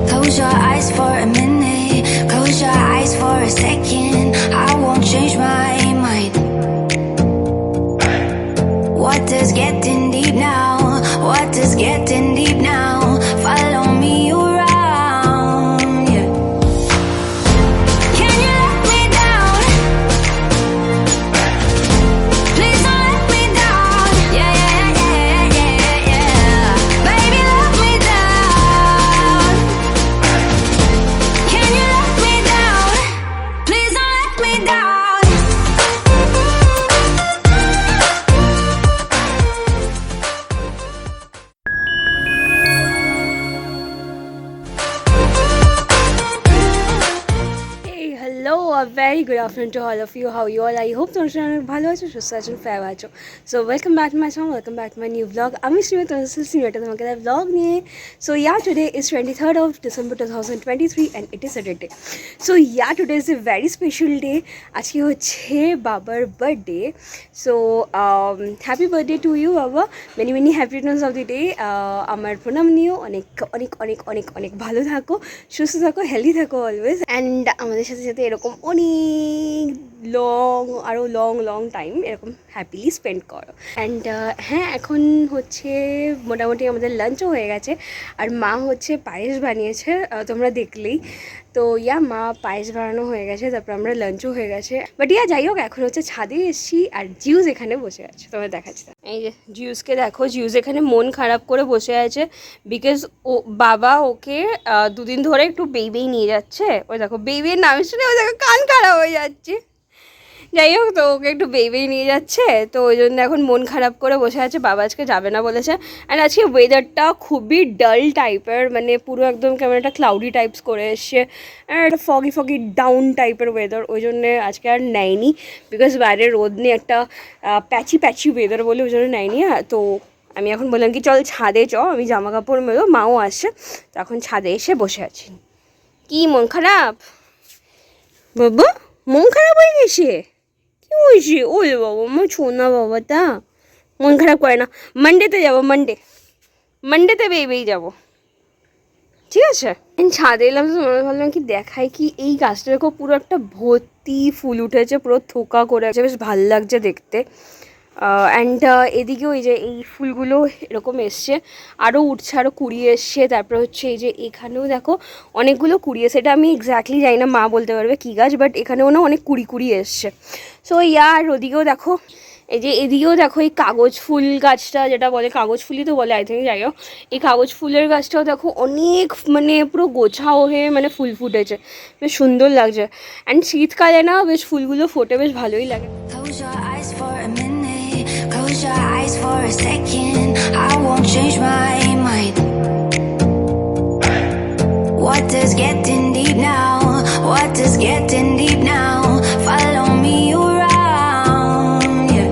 Close your eyes for a minute, close your eyes for a second. I won't change my mind. What does getting deep now? What does getting deep now? Follow me around, yeah. Can you let me down? Please don't let me down. Yeah, yeah, yeah, yeah, yeah. Baby, let me down. Can you let me down? Please don't let me down. Hey, hello, a very good afternoon to all of you. How you all? I hope তোমরা সবাই অনেক ভালো আছো, সুস্থ আছো, fair আছো। So welcome back to my channel, welcome back to my new blog. আমি শ্রীমা সিনিয়রটা তোমাকে ব্লগ নিয়ে। So today is 23rd of December 2023 and it is Saturday. So today is a very special day. আজকে হচ্ছে বাবার birthday. So happy birthday to you বাবা, many many happy returns of the day. আমার প্রণাম নিও, অনেক অনেক অনেক অনেক অনেক ভালো থাকো, সুস্থ থাকো, হেলদি থাকো অলওয়েজ। অ্যান্ড আমাদের সাথে সাথে এরকম অনেক লং টাইম এরকম হ্যাপিলি স্পেন্ড করো। অ্যান্ড হ্যাঁ, এখন হচ্ছে মোটামুটি আমাদের লাঞ্চও হয়ে গেছে, আর মা হচ্ছে পায়েস বানিয়েছে, তোমরা দেখলেই তো। মা পায়েস বানানো হয়ে গেছে, তারপর আমরা লাঞ্চও হয়ে গেছে। বাট যাই হোক, এখন হচ্ছে ছাদে এসেছি, আর জিউস এখানে বসে আছে, তোমরা দেখাচ্ছি। এই যে জিউসকে দেখো, জিউস এখানে মন খারাপ করে বসে আছে, বিকজ ও বাবা ওকে দুদিন ধরে একটু বেবি নিয়ে যাচ্ছে। ওই দেখো বেবির নাম শুনে ও দেখো কান খারাপ হয়ে যাচ্ছে। যাই হোক, তো ওকে একটু বেবি নিয়ে যাচ্ছে, তো ওই জন্য এখন মন খারাপ করে বসে আছে। বাবা আজকে যাবে না বলেছে। অ্যান্ড আজকে ওয়েদারটা খুবই ডাল টাইপের, মানে পুরো একদম কেমন একটা ক্লাউডি টাইপস করে এসছে, একটা ফগি ডাউন টাইপের ওয়েদার। ওই জন্যে আজকে আর নেয়নি, বিকজ বাইরে রোদ নিয়ে একটা প্যাচি ওয়েদার বলে ওই জন্য নেয়নি। তো আমি এখন বললাম কি চল ছাদে আমি জামা কাপড় মেলো, মাও আসছে, তো এখন ছাদে এসে বসে আছি। কি মন খারাপ বাবা? মন খারাপ হয়ে গেছে? কি হয়েছে? ওলে বাবা, আমার ছোনা বাবাটা মন খারাপ করে না। মানডেতে যাবো, মানডেতে বেবেই যাবো, ঠিক আছে? ছাদে এলাম, তো মনে ভাবলাম কি দেখাই, কি এই গাছটা দেখো পুরো একটা ভর্তি ফুল উঠেছে, পুরো থোকা করে আছে, বেশ ভালো লাগছে দেখতে। অ্যান্ড এদিকেও এই যে এই ফুলগুলো এরকম এসছে, আরও উঠছে, আরও কুড়ি এসছে। তারপরে হচ্ছে এই যে এখানেও দেখো অনেকগুলো কুড়ি এসছে, এটা আমি এক্স্যাক্টলি জানি না, মা বলতে পারবে কী গাছ, বাট এখানেও না অনেক কুড়ি এসছে। সো আর ওদিকেও দেখো, এই যে এদিকেও দেখো এই কাগজ ফুল গাছটা, যেটা বলে কাগজ ফুলই তো বলে আই থিঙ্ক, যাই হোক এই কাগজ ফুলের গাছটাও দেখো অনেক মানে পুরো গোছাও হয়ে মানে ফুল ফুটেছে, বেশ সুন্দর লাগছে। অ্যান্ড শীতকালে না বেশ ফুলগুলো ফোটে, বেশ ভালোই লাগে। Close your eyes for a minute, close your eyes for a second. I won't change my mind. What does getting deep now? What does getting deep now? Follow me around, yeah.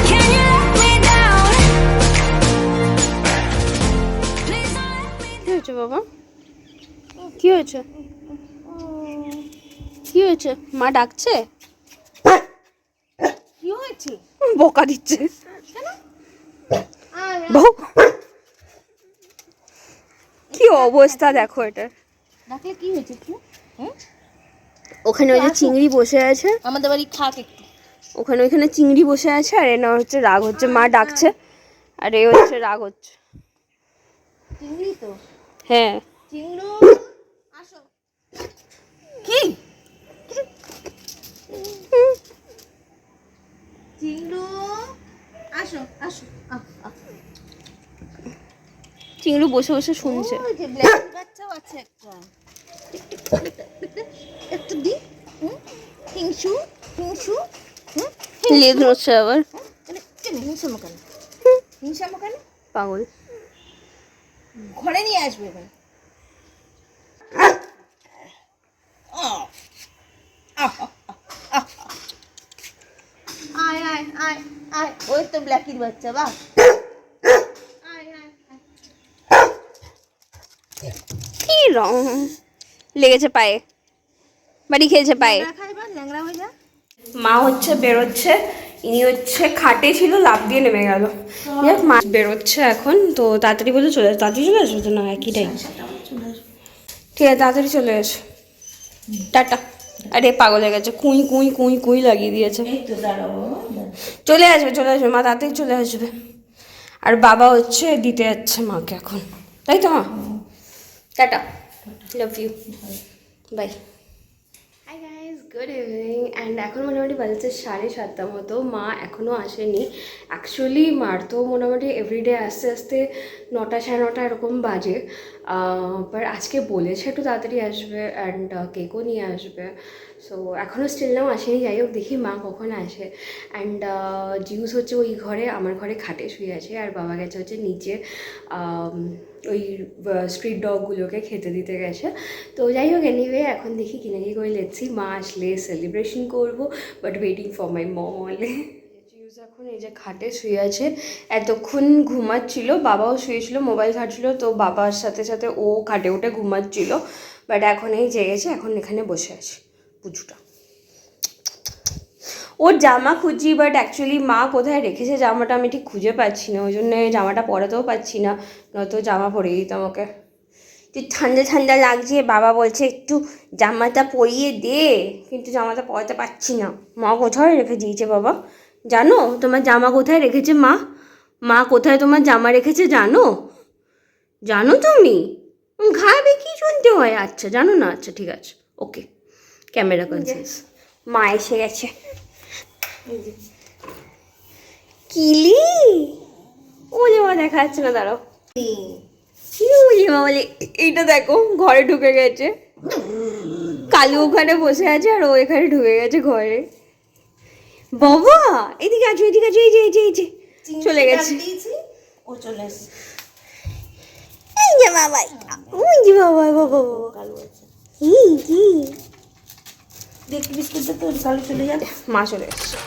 Can you let me down? Please don't let me down. কি হয়েছে বাবা? কি হয়েছে? কি হয়েছে? মা ডাকছে? কি হয়েছে? বকা দিচ্ছে বউ। কি অবস্থা দেখো এটা। ডাকলে কি হয়েছে? কি ওখানে ওই যে চিংড়ি বসে আছে, আমাদের বাড়ি খাক একটু। ওখানে চিংড়ি বসে আছে, আর এনা হচ্ছে রাগ হচ্ছে, মা ডাকছে আর এ হচ্ছে রাগ হচ্ছে। চিংড়ি তো? হ্যাঁ। চিংড়ু আসো। কি? চিংড়ু আসো আসো। চিংড়ি বসে বসে শুনছে। ওই যে ব্ল্যাক বাচ্চাও আছে একটা। একটু দি। হিংসু হিংসু। লেজ নড়ছে আবার। হিংসা মকান, হিংসা মকান পাগল। ঘরে নিয়ে আসবে এবার। আয় আয় আয় আয়, ওই তো ব্ল্যাকির বাচ্চা, বাহ। কি রং লেগেছে পায়ে, বাড়ি খেয়েছে পায়ে। খাইবার ল্যাংড়া হয়ে যা। মা হচ্ছে বেরোচ্ছে, ইনি হচ্ছে খাটে ছিল, লাফ দিয়ে নেমে গেল। দেখ মা বেরোচ্ছে এখন, তো তাড়াতাড়ি বলে চলে আসবে। তাড়াতাড়ি চলে আসবে তো না একই টাইম? ঠিক আছে তাড়াতাড়ি চলে আসো, টাটা। আরে পাগল হয়ে গেছে, কুঁই কুঁই কুঁই কুঁই লাগিয়ে দিয়েছে। চলে আসবে চলে আসবে মা, তাড়াতাড়ি চলে আসবে। আর বাবা হচ্ছে দিতে যাচ্ছে মাকে এখন, তাই তো মা? Tata, love you, bye. Hi guys, good evening. And এখন মোটামুটি বাজছে 7:30 মতো। মা এখনও আসেনি। অ্যাকচুয়ালি মার তো মোটামুটি এভরিডে আস্তে আস্তে 9টা 9:30 এরকম বাজে। বাট আজকে বলেছে একটু তাড়াতাড়ি আসবে, অ্যান্ড কেকও নিয়ে আসবে। সো এখনও স্টিল নাও আসেনি। যাই হোক দেখি মা কখন আসে। অ্যান্ড জিউস হচ্ছে ওই ঘরে, আমার ঘরে খাটে শুয়ে আছে, আর বাবা গেছে হচ্ছে নিচে ওই স্ট্রিট ডগগুলোকে খেতে দিতে গেছে। তো যাই হোক এনিওয়ে এখন দেখি কিনে কি করে লেটসি। মা আসলে সেলিব্রেশন করবো, but waiting for my mom only. জিউস এখন এই যে খাটে শুয়ে আছে, এতক্ষণ ঘুমাচ্ছিল, বাবাও শুয়েছিল মোবাইল ঘাটছিল, তো বাবার সাথে সাথে ও খাটে উঠে ঘুমাচ্ছিল। বাট এখন এই জেগেছে, এখন এখানে বসে আছে পুজুটা। ওর জামা খুঁজি, বাট অ্যাকচুয়ালি মা কোথায় রেখেছে জামাটা আমি ঠিক খুঁজে পাচ্ছি না, ওই জন্য জামাটা পরাতেও পাচ্ছি না, নয়তো জামা পরিয়ে দিতাম ওকে। তুই ঠান্ডা ঠান্ডা লাগছে, বাবা বলছে একটু জামাটা পরিয়ে দে, কিন্তু জামাটা পরাতে পারছি না। মা কোথায় রেখে দিয়েছে বাবা? জানো তোমার জামা কোথায় রেখেছে মা? মা কোথায় তোমার জামা রেখেছে জানো? জানো তুমি? ঘাবে কি শুনতে হয়? আচ্ছা জানো না, আচ্ছা ঠিক আছে, ওকে। Camera conscious. মা এসে গেছে। কিলি ও জামা দেখা যাচ্ছে না, দাঁড়াও। বলে এইটা দেখো ঘরে ঢুকে গেছে, কালু ওখানে বসে আছে আর ও এখানে ঢুকে গেছে ঘরে। বাবা এদিকে আছো, এদিকে আছো, এই যে এই যে এই যে চলে গেছে। ও চলে এসেছে। এই যে বাবা, ওই যে বাবা, বাবা বাবা কালু আছে। কি দেখ বিস্কুট দে, তোর কালু চলে যাবে। মা চলে এসছে।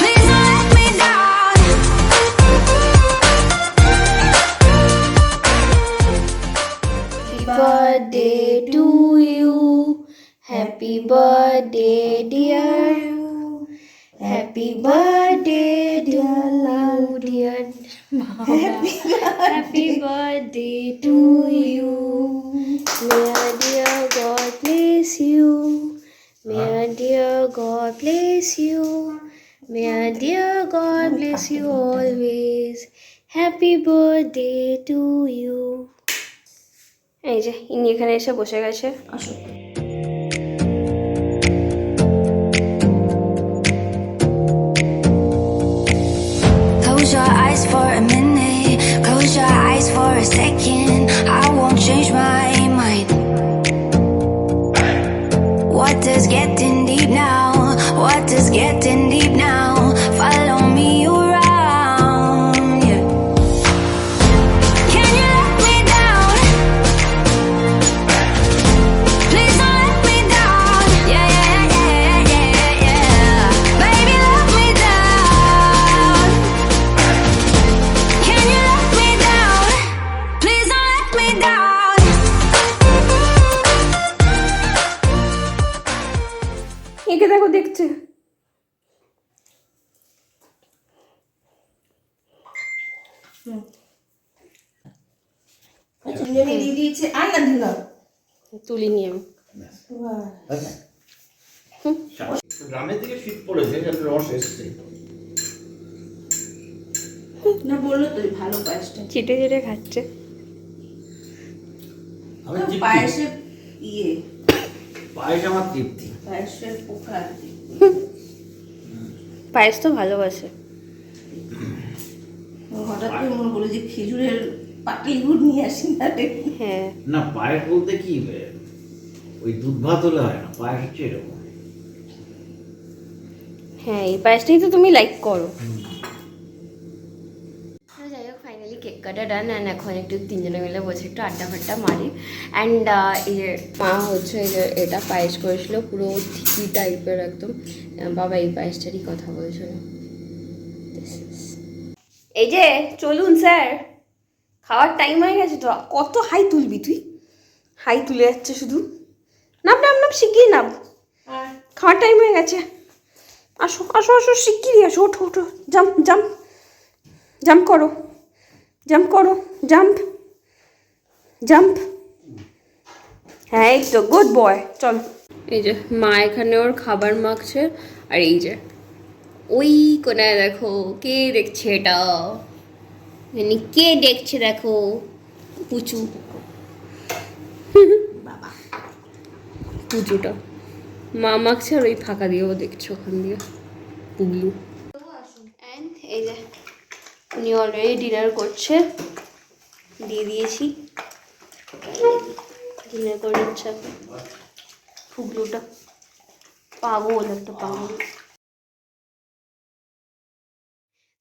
Please don't let me down. Happy birthday to you, happy birthday dear, happy birthday dear you dear, happy birthday to you, may our dear God bless you, may our dear God bless you, may our dear God bless you always, happy birthday to you. এই যে ইনি এখানে এসে বসে গেছে। আসো। Close your eyes for a minute. Close your eyes for a second. I won't change my mind. Water's getting deep now. Water's getting deep now. Follow me around. Yeah. Can you let me down? Please don't let me down. Yeah, yeah, yeah, yeah, yeah. Baby, let me down. Can you let me down? Please don't let me down. একে দেখো দেখছে। আচ্ছা নিয়ে দিয়ে দিয়েছে, আর না দিল। তুলি নিয়ে আমি। গ্রামের দিকে শীত পড়েছে, রস এসছে। না বললো তো ভালো পায়েসটা। চেটে চেটে খাচ্ছে। আমি তৃপ্তি। পায়েসে ইয়ে, পায়েস আমার তৃপ্তি। পায়েসের পোকা আর কি। পায়েস তো ভালোবাসে। হঠাৎ করে মনে হলো যে খেজুরের পাতিল গুড় নিয়ে আসি না রে। হ্যাঁ না পায়েস বলতে কি, ওই দুধ ভাত হলে হয় না, পায়েস হচ্ছে এরকম। হ্যাঁ এই পায়েসটাই তো তুমি লাইক করো। যাই হোক finally cake cutter done and এখন একটু তিনজনে মিলে বসে একটু আড্ডা ফাড্ডা মারি অ্যান্ড এই যে মা হচ্ছে এই যে এটা পায়েস করেছিল পুরো থিকি টাইপের একদম। বাবা এই পায়েসটারই কথা বলছিল। এই যে চলুন স্যার, খাওয়ার টাইম হয়ে গেছে তো। কত হাই তুলবি তুই? হাই তুলে যাচ্ছে শুধু। নাম নাম নাম শিগগিরি নাম, খাওয়ার টাইম হয়ে গেছে। আসো আসো আসো শিগগিরি আসো, ওঠো ওঠো, জাম্প জাম্প জাম্প করো, জাম্প করো, জাম্প জাম্প। হ্যাঁ এই তো গুড বয়, চল। এই যে মা এখানে ওর খাবার মাখছে আর এই যে ওই কোনায় দেখো কে দেখছে এটা, মানে কে দেখছে দেখো, পুচু বাবা পুচুটা মা মাখছে আর ওই ফাঁকা দিয়েও দেখছে ওখান দিয়ে পুগলু। অ্যান্ড এই যে উনি অলরেডি ডিনার করছে, দিয়ে দিয়েছি, ডিনার করে নিচ্ছে এখন পুগলুটা, পাগল একটা পাগল।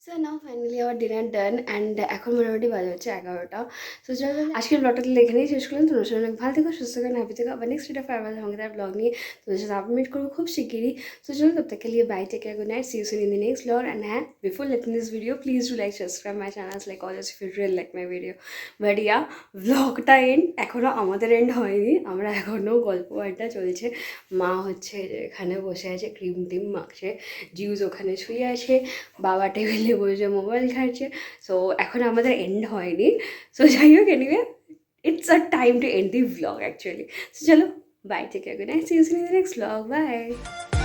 সো নাও ফাইনালি আমার ডিনার ডান অ্যান্ড এখন মোটামুটি বাজে হচ্ছে 11টা। সো চলো আজকের ব্লগটা এখানেই শেষ করলাম। তোমার সঙ্গে অনেক ভালো থেকো, সুস্থ থাকো, হ্যাপি থেকো। আবার নেক্সট ভিডিও ফেয়ারওয়েল সঙ্গে তার ব্লগ নিয়ে তোমাদের সাথে আপডেট করবো খুব শিগগিরই। সো চলো তব তক के लिए bye, take care, good night, see you soon in the next vlog. And है before letting this video please do like subscribe my channels like always if you really like my video. But yeah ব্লগটা end এখনও আমাদের and হয়নি, আমরা এখনও গল্প আড্ডা চলছে। মা হচ্ছে এখানে বসে আছে ক্রিম টিম মাখছে, জিউস ওখানে শুয়ে আছে, বাবা টেবিলে বসে মোবাইল খাচ্ছে। সো এখন আমাদের এন্ড হয়নি। সো যাই হোক anyway it's a time to end the blog actually. So চলো bye, take care, good night, see you soon in the next blog, by.